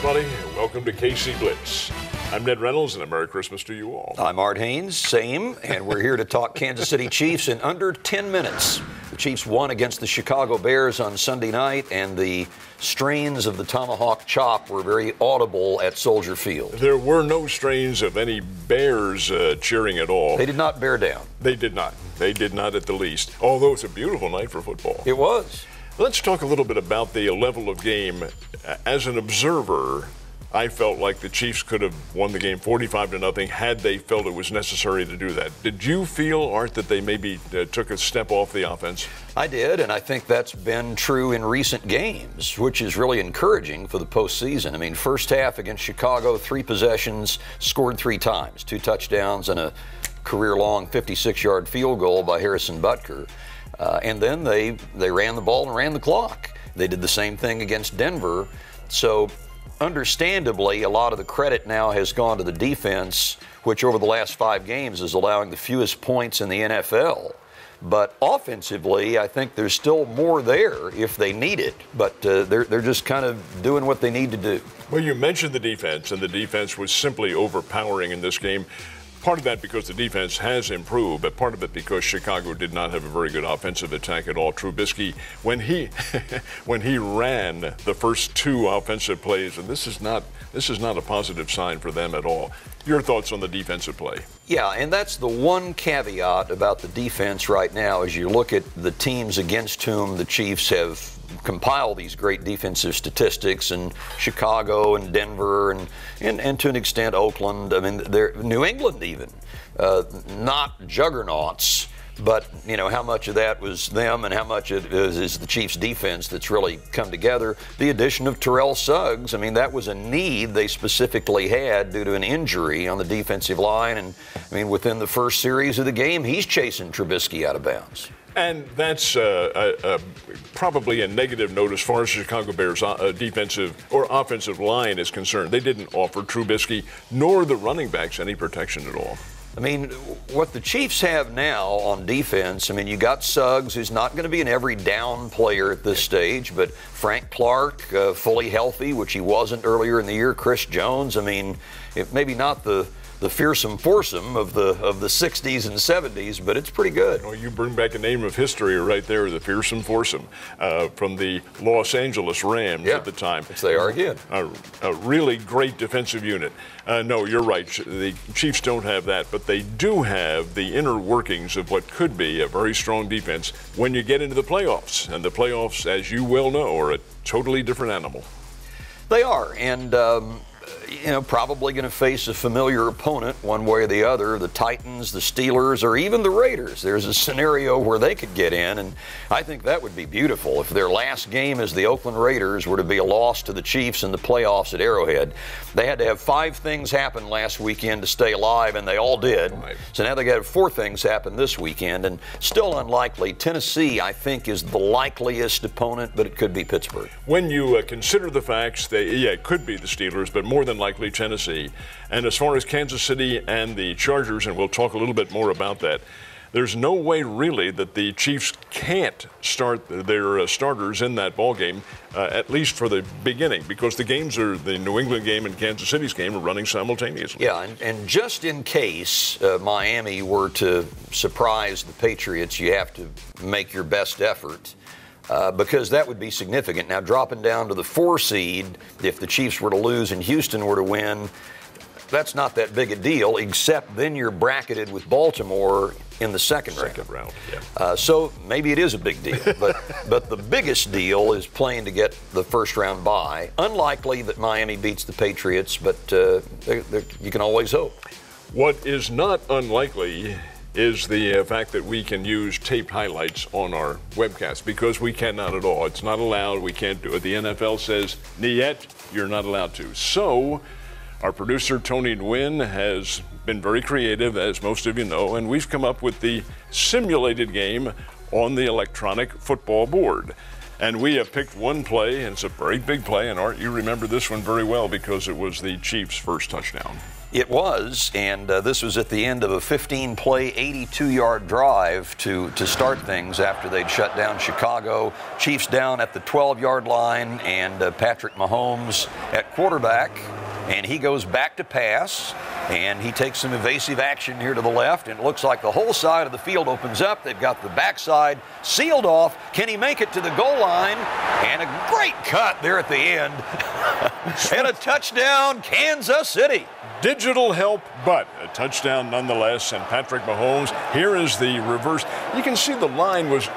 everybody. Welcome to KC Blitz. I'm Ned Reynolds, and a Merry Christmas to you all. I'm Art Haynes, same, and we're here to talk Kansas City Chiefs in under 10 minutes. The Chiefs won against the Chicago Bears on Sunday night, and the strains of the tomahawk chop were very audible at Soldier Field. There were no strains of any Bears cheering at all. They did not bear down. They did not. They did not at the least, although it's a beautiful night for football. It was. Let's talk a little bit about the level of game. As an observer, I felt like the Chiefs could have won the game 45-0 had they felt it was necessary to do that. Did you feel, Art, that they maybe took a step off the offense? I did, and I think that's been true in recent games, which is really encouraging for the postseason. I mean, first half against Chicago, 3 possessions, scored 3 times, 2 touchdowns and a career-long 56-yard field goal by Harrison Butker. And then they ran the ball and ran the clock. They did the same thing against Denver. So understandably, a lot of the credit now has gone to the defense, which over the last 5 games is allowing the fewest points in the NFL. But offensively, I think there's still more there if they need it. But they're just kind of doing what they need to do. Well, you mentioned the defense, and the defense was simply overpowering in this game. Part of that because the defense has improved, but part of it because Chicago did not have a very good offensive attack at all. Trubisky, when he ran the first 2 offensive plays, and this is not a positive sign for them at all. Your thoughts on the defensive play? Yeah, and that's the one caveat about the defense right now as you look at the teams against whom the Chiefs have compiled these great defensive statistics, and Chicago and Denver and to an extent Oakland. I mean, they're New England even, not juggernauts. But, you know, how much of that was them and how much it is the Chiefs' defense that's really come together. The addition of Terrell Suggs, I mean, that was a need they specifically had due to an injury on the defensive line. And, I mean, within the first series of the game, he's chasing Trubisky out of bounds. And that's probably a negative note as far as the Chicago Bears' defensive or offensive line is concerned. They didn't offer Trubisky nor the running backs any protection at all. I mean, what the Chiefs have now on defense, I mean, you got Suggs, who's not going to be an every down player at this stage, but Frank Clark, fully healthy, which he wasn't earlier in the year. Chris Jones, I mean, maybe not the fearsome foursome of the 60s and 70s, but it's pretty good. Well, you bring back a name of history right there, the fearsome foursome from the Los Angeles Rams at the time. Which they are again. A really great defensive unit. No, you're right. The Chiefs don't have that, but they do have the inner workings of what could be a very strong defense when you get into the playoffs. And the playoffs, as you well know, are a totally different animal. They are, and you know, probably going to face a familiar opponent one way or the other, the Titans, the Steelers, or even the Raiders. There's a scenario where they could get in, and I think that would be beautiful if their last game as the Oakland Raiders were to be a loss to the Chiefs in the playoffs at Arrowhead. They had to have 5 things happen last weekend to stay alive, and they all did. Right. So now they got to have 4 things happen this weekend, and still unlikely. Tennessee, I think, is the likeliest opponent, but it could be Pittsburgh. When you consider the facts, it could be the Steelers, but more than likely Tennessee. And as far as Kansas City and the Chargers, and we'll talk a little bit more about that, there's no way really that the Chiefs can't start their starters in that ball game, at least for the beginning, because the games are the New England game and Kansas City's game are running simultaneously. Yeah, and just in case Miami were to surprise the Patriots, you have to make your best effort. Because that would be significant. Now, dropping down to the 4 seed, if the Chiefs were to lose and Houston were to win, that's not that big a deal, except then you're bracketed with Baltimore in the second round. Yeah. So maybe it is a big deal. But the biggest deal is playing to get the first round bye. Unlikely that Miami beats the Patriots, but you can always hope. What is not unlikely is the fact that we can use taped highlights on our webcast, because we cannot at all. It's not allowed. We can't do it. The NFL says, "Niet, you're not allowed to." So our producer, Tony Nguyen, has been very creative, as most of you know, and we've come up with the simulated game on the electronic football board. And we have picked one play, and it's a very big play, and Art, you remember this one very well because it was the Chiefs' first touchdown. It was, and this was at the end of a 15-play, 82-yard drive to start things after they'd shut down Chicago. Chiefs down at the 12-yard line, and Patrick Mahomes at quarterback, and he goes back to pass, and he takes some evasive action here to the left, and it looks like the whole side of the field opens up. They've got the backside sealed off. Can he make it to the goal line? And a great cut there at the end. And a touchdown, Kansas City. Digital help, but a touchdown nonetheless. And Patrick Mahomes, here is the reverse. You can see the line was,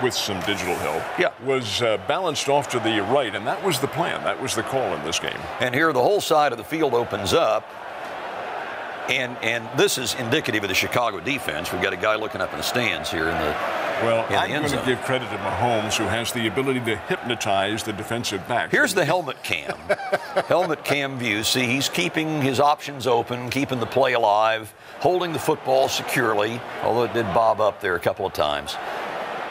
with some digital help, was balanced off to the right, and that was the plan. That was the call in this game. And here the whole side of the field opens up. And this is indicative of the Chicago defense. We've got a guy looking up in the stands here in the I'm going to give credit to Mahomes, who has the ability to hypnotize the defensive back. Here's the helmet cam. Helmet cam view. See, he's keeping his options open, keeping the play alive, holding the football securely, although it did bob up there a couple of times.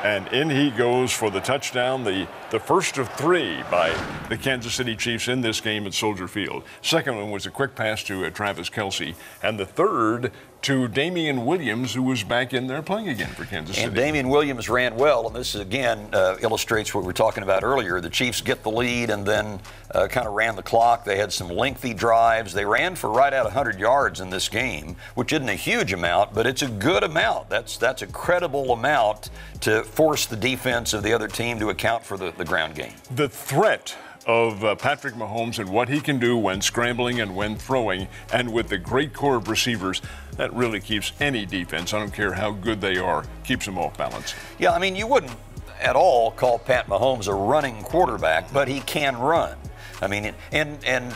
And in he goes for the touchdown, the first of 3 by the Kansas City Chiefs in this game at Soldier Field. Second one was a quick pass to Travis Kelce, and the third to Damian Williams, who was back in there playing again for Kansas City. And Damian Williams ran well, and this again illustrates what we were talking about earlier. The Chiefs get the lead and then kind of ran the clock. They had some lengthy drives. They ran for right at 100 yards in this game, which isn't a huge amount, but it's a good amount. That's a credible amount to force the defense of the other team to account for the ground game. The threat of Patrick Mahomes and what he can do when scrambling and when throwing, and with the great core of receivers, that really keeps any defense, I don't care how good they are, keeps them off balance. Yeah, I mean, you wouldn't at all call Pat Mahomes a running quarterback, but he can run. I mean, and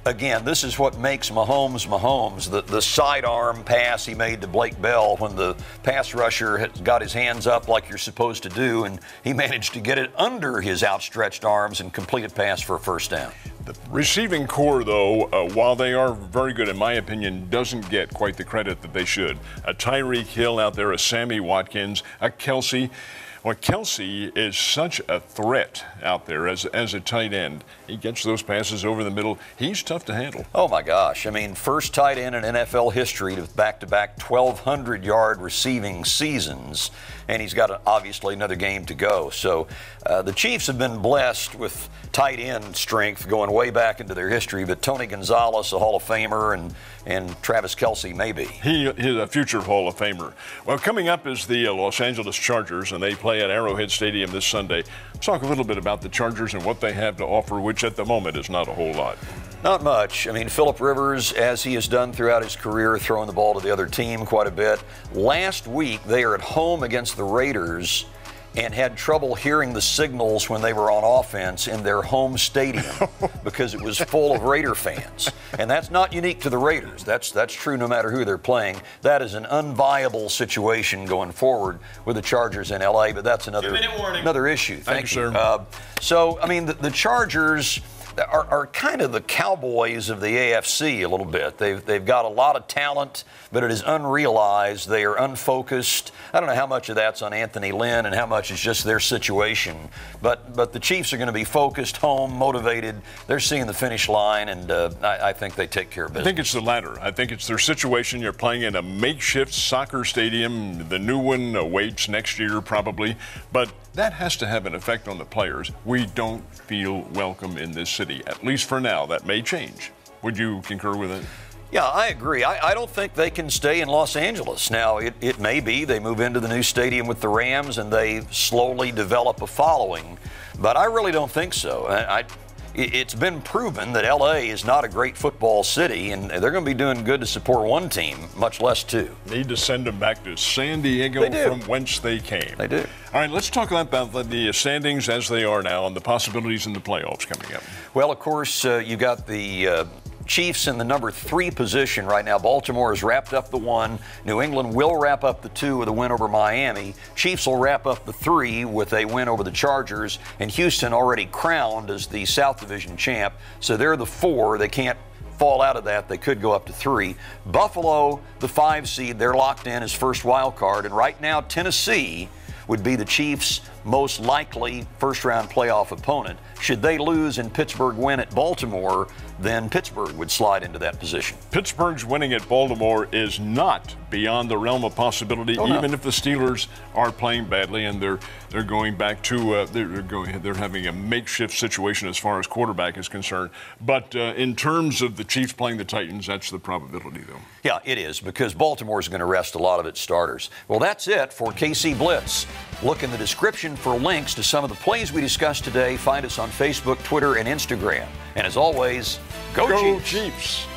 again, this is what makes Mahomes Mahomes. The sidearm pass he made to Blake Bell when the pass rusher had got his hands up like you're supposed to do, and he managed to get it under his outstretched arms and complete a pass for a first down. The receiving core, though, while they are very good, in my opinion, doesn't get quite the credit that they should. A Tyreek Hill out there, a Sammy Watkins, a Kelce. Well, Kelce is such a threat out there as a tight end. He gets those passes over the middle. He's tough to handle. Oh, my gosh. I mean, first tight end in NFL history to back-to-back 1,200-yard receiving seasons, and he's got obviously another game to go. So the Chiefs have been blessed with tight end strength going way back into their history, but Tony Gonzalez, a Hall of Famer, and Travis Kelce maybe. He is a future Hall of Famer. Well, coming up is the Los Angeles Chargers, and they play at Arrowhead Stadium this Sunday. Let's talk a little bit about the Chargers and what they have to offer, which at the moment is not a whole lot. Not much. I mean, Phillip Rivers, as he has done throughout his career, throwing the ball to the other team quite a bit. Last week, they are at home against the Raiders and had trouble hearing the signals when they were on offense in their home stadium because it was full of Raider fans. And that's not unique to the Raiders. That's true no matter who they're playing. That is an unviable situation going forward with the Chargers in L.A., but that's another issue. Thank you, sir. So, I mean, the Chargers are kind of the Cowboys of the AFC a little bit. They've got a lot of talent, but it is unrealized. They are unfocused. I don't know how much of that's on Anthony Lynn and how much is just their situation. But the Chiefs are going to be focused, home, motivated. They're seeing the finish line, and I think they take care of business. I think it's the latter. I think it's their situation. You're playing in a makeshift soccer stadium. The new one awaits next year probably. But that has to have an effect on the players. We don't feel welcome in this city, at least for now. That may change. Would you concur with it? Yeah, I agree. I don't think they can stay in Los Angeles. Now, it may be they move into the new stadium with the Rams and they slowly develop a following, but I really don't think so. It's been proven that L.A. is not a great football city, and they're going to be doing good to support one team, much less two. Need to send them back to San Diego from whence they came. They do. All right, let's talk about the standings as they are now and the possibilities in the playoffs coming up. Well, of course, you got the Chiefs in the number 3 position right now. Baltimore has wrapped up the 1. New England will wrap up the 2 with a win over Miami. Chiefs will wrap up the 3 with a win over the Chargers. And Houston already crowned as the South Division champ. So they're the 4. They can't fall out of that. They could go up to 3. Buffalo, the 5 seed, they're locked in as first wild card. And right now, Tennessee would be the Chiefs' most likely first-round playoff opponent. Should they lose and Pittsburgh win at Baltimore, then Pittsburgh would slide into that position. Pittsburgh's winning at Baltimore is not beyond the realm of possibility, even if the Steelers are playing badly and they're going back to they're having a makeshift situation as far as quarterback is concerned. But in terms of the Chiefs playing the Titans, that's the probability, though. Yeah, it is, because Baltimore is going to rest a lot of its starters. Well, that's it for KC Blitz. Look in the description for links to some of the plays we discussed today. Find us on Facebook, Twitter, and Instagram. And as always, go Chiefs! Chiefs!